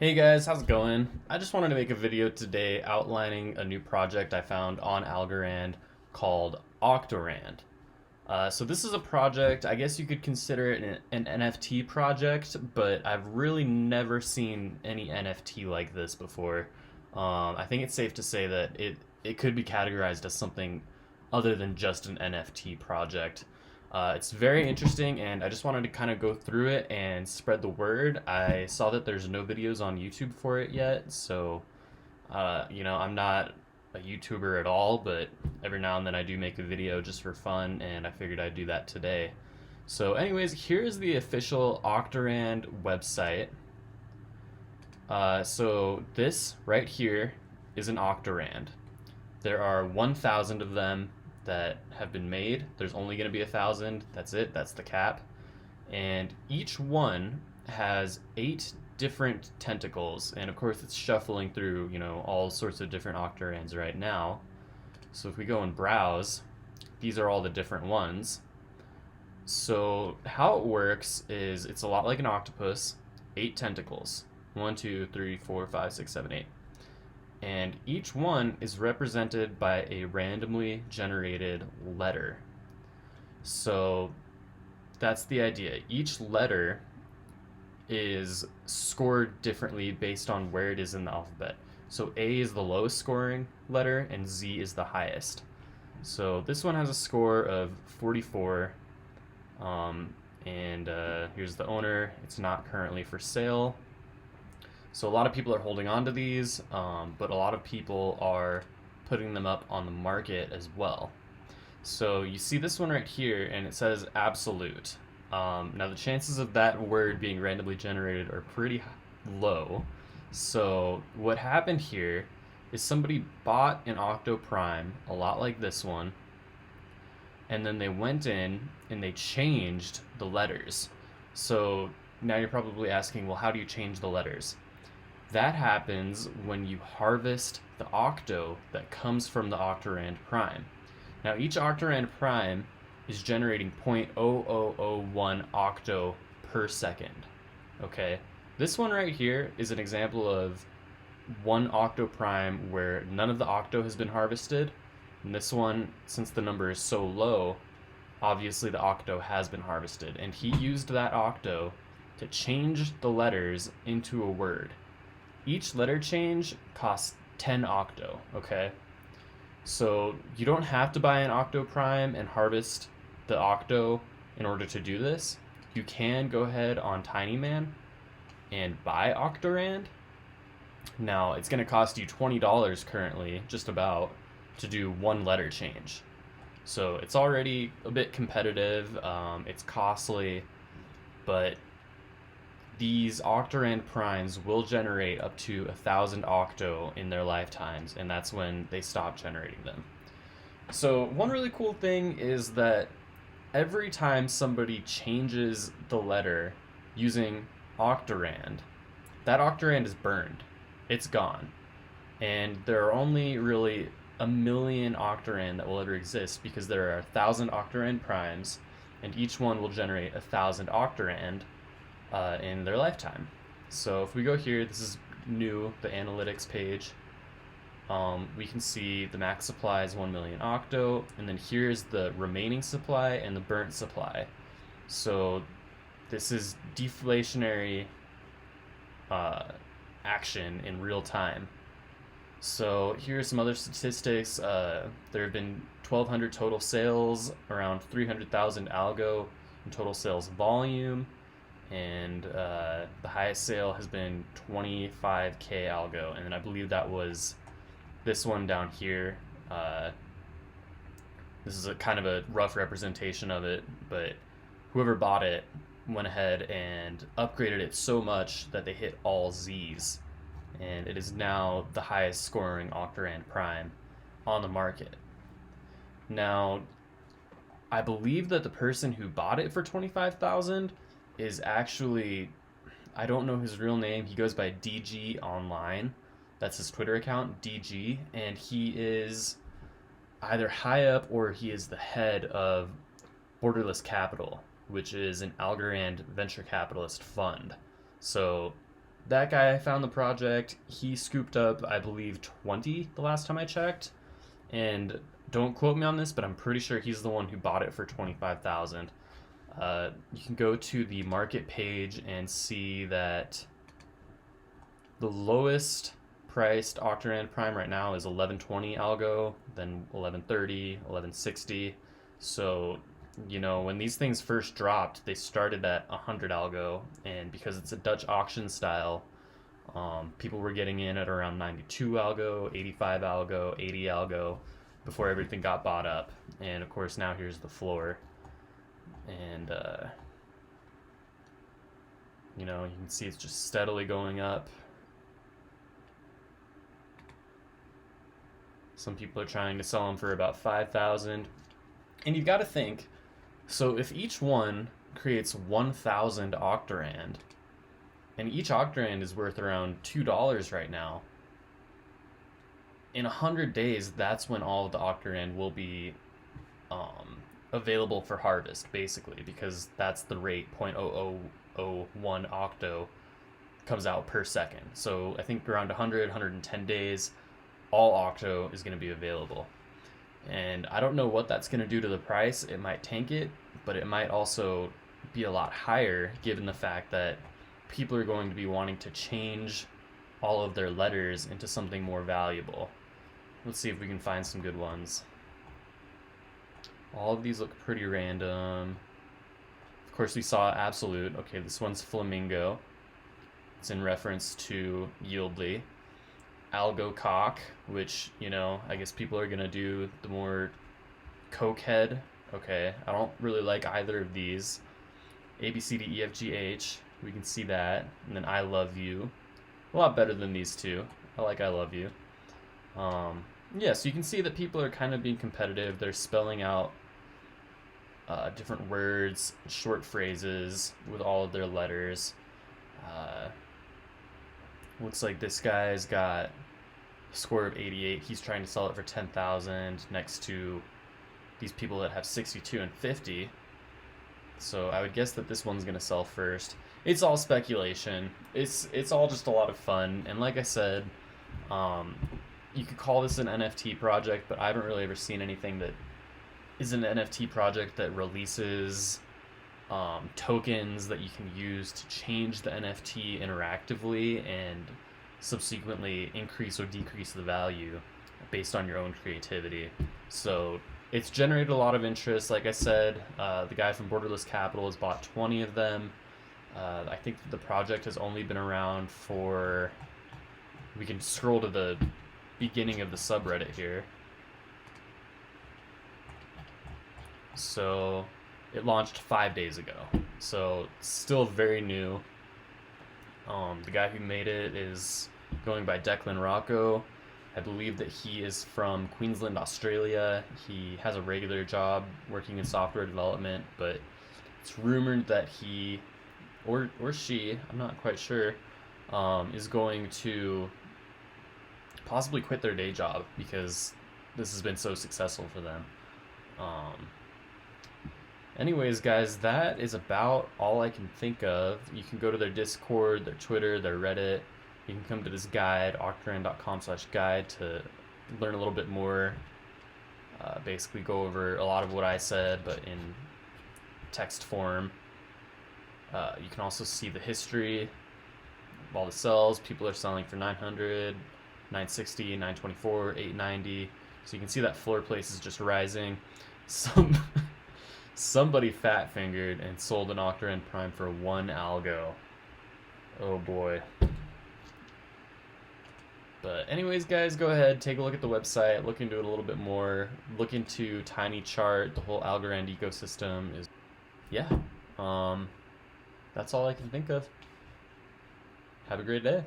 Hey guys, how's it going? I just wanted to make a video today outlining a new project I found on Algorand called Octorand. So this is a project, I guess you could consider it an NFT project, but I've really never seen any NFT like this before. I think it's safe to say that it could be categorized as something other than just an NFT project. It's very interesting, and I just wanted to kind of go through it and spread the word. I saw that there's no videos on YouTube for it yet, so I'm not a YouTuber at all, but every now and then I do make a video just for fun, and I figured I'd do that today. So, anyways, here's the official Octorand website. So this right here is an Octorand. There are 1,000 of them that have been made. There's only going to be 1,000. That's it. That's the cap. And each one has 8 different tentacles. And of course, it's shuffling through, all sorts of different Octorands right now. So if we go and browse, these are all the different ones. So how it works is it's a lot like an octopus. 8 tentacles. 1, 2, 3, 4, 5, 6, 7, 8. And each one is represented by a randomly generated letter. So that's the idea. Each letter is scored differently based on where it is in the alphabet. So A is the lowest scoring letter and Z is the highest. So this one has a score of 44. Here's the owner. It's not currently for sale. So a lot of people are holding on to these, but a lot of people are putting them up on the market as well. So you see this one right here, and it says absolute. Now the chances of that word being randomly generated are pretty low. So what happened here is somebody bought an Octo Prime, a lot like this one, and then they went in and they changed the letters. So now you're probably asking, well, how do you change the letters? That happens when you harvest the octo that comes from the Octorand Prime. Now each Octorand Prime is generating 0.0001 octo per second. Okay, this one right here is an example of one Octo Prime where none of the octo has been harvested. And this one, since the number is so low, obviously the octo has been harvested. And he used that octo to change the letters into a word. Each letter change costs 10 octo, okay? So you don't have to buy an Octo Prime and harvest the octo in order to do this. You can go ahead on Tinyman and buy Octorand. Now, it's going to cost you $20 currently, just about, to do one letter change. So it's already a bit competitive, it's costly, but these Octorand Primes will generate up to 1,000 octo in their lifetimes, and that's when they stop generating them. So one really cool thing is that every time somebody changes the letter using Octorand, that Octorand is burned. It's gone. And there are only really 1,000,000 Octorand that will ever exist because there are 1,000 Octorand Primes, and each one will generate 1,000 Octorand in their lifetime. So if we go here, this is new, the analytics page. We can see the max supply is 1,000,000 octo, and then here's the remaining supply and the burnt supply. So this is deflationary action in real time. So here's some other statistics. There have been 1,200 total sales, around 300,000 algo in total sales volume. And the highest sale has been 25k algo, and then I believe that was this one down here. This is a kind of a rough representation of it, but whoever bought it went ahead and upgraded it so much that they hit all Z's, and it is now the highest scoring Octorand Prime on the market. Now, I believe that the person who bought it for 25,000 is actually, I don't know his real name. He goes by DG Online. That's his Twitter account, DG, and he is either high up or he is the head of Borderless Capital, which is an Algorand venture capitalist fund. So that guy found the project. He scooped up, I believe, 20 the last time I checked. And don't quote me on this, but I'm pretty sure he's the one who bought it for 25,000. You can go to the market page and see that the lowest priced Octorand Prime right now is 1120 algo, then 1130, 1160. So, you know, when these things first dropped, they started at 100 algo, and because it's a Dutch auction style, people were getting in at around 92 algo, 85 algo, 80 algo before everything got bought up. And of course, now here's the floor. And, you know, you can see it's just steadily going up. Some people are trying to sell them for about 5,000. And you've got to think, so if each one creates 1,000 Octorand, and each Octorand is worth around $2 right now, in 100 days, that's when all of the Octorand will be available for harvest, basically, because that's the rate 0.0001 octo comes out per second. So I think around 100, 110 days, all octo is going to be available. And I don't know what that's going to do to the price. It might tank it, but it might also be a lot higher given the fact that people are going to be wanting to change all of their letters into something more valuable. Let's see if we can find some good ones. All of these look pretty random. Of course, we saw Absolute. Okay, this one's Flamingo. It's in reference to Yieldly. Algo Cock, which, you know, I guess people are going to do the more cokehead. Okay, I don't really like either of these. ABCDEFGH, we can see that. And then I Love You. A lot better than these two. I like I Love You. Yeah, so you can see that people are kind of being competitive. They're spelling out different words, short phrases with all of their letters. Looks like this guy's got a score of 88. He's trying to sell it for 10,000 next to these people that have 62 and 50. So I would guess that this one's gonna sell first. It's all speculation. It's all just a lot of fun. And like I said, you could call this an NFT project, but I haven't really ever seen anything that is an NFT project that releases tokens that you can use to change the NFT interactively and subsequently increase or decrease the value based on your own creativity. So it's generated a lot of interest. Like I said, the guy from Borderless Capital has bought 20 of them. I think the project has only been around for... We can scroll to the beginning of the subreddit here. So it launched 5 days ago, so still very new. The guy who made it is going by Declan Rocco. I believe that he is from Queensland, Australia. He has a regular job working in software development, but it's rumored that he, or she, I'm not quite sure, is going to possibly quit their day job because this has been so successful for them. Anyways, guys, that is about all I can think of. You can go to their Discord, their Twitter, their Reddit. You can come to this guide, octorand.com/guide, to learn a little bit more. Basically go over a lot of what I said, but in text form. You can also see the history of all the sells. People are selling for 900, 960, 924, 890. So you can see that floor place is just rising. Somebody fat fingered and sold an Octorand Prime for 1 algo. Oh boy. But anyways, guys, go ahead, take a look at the website, look into it a little bit more, look into TinyChart. The whole Algorand ecosystem is, yeah. That's all I can think of. Have a great day.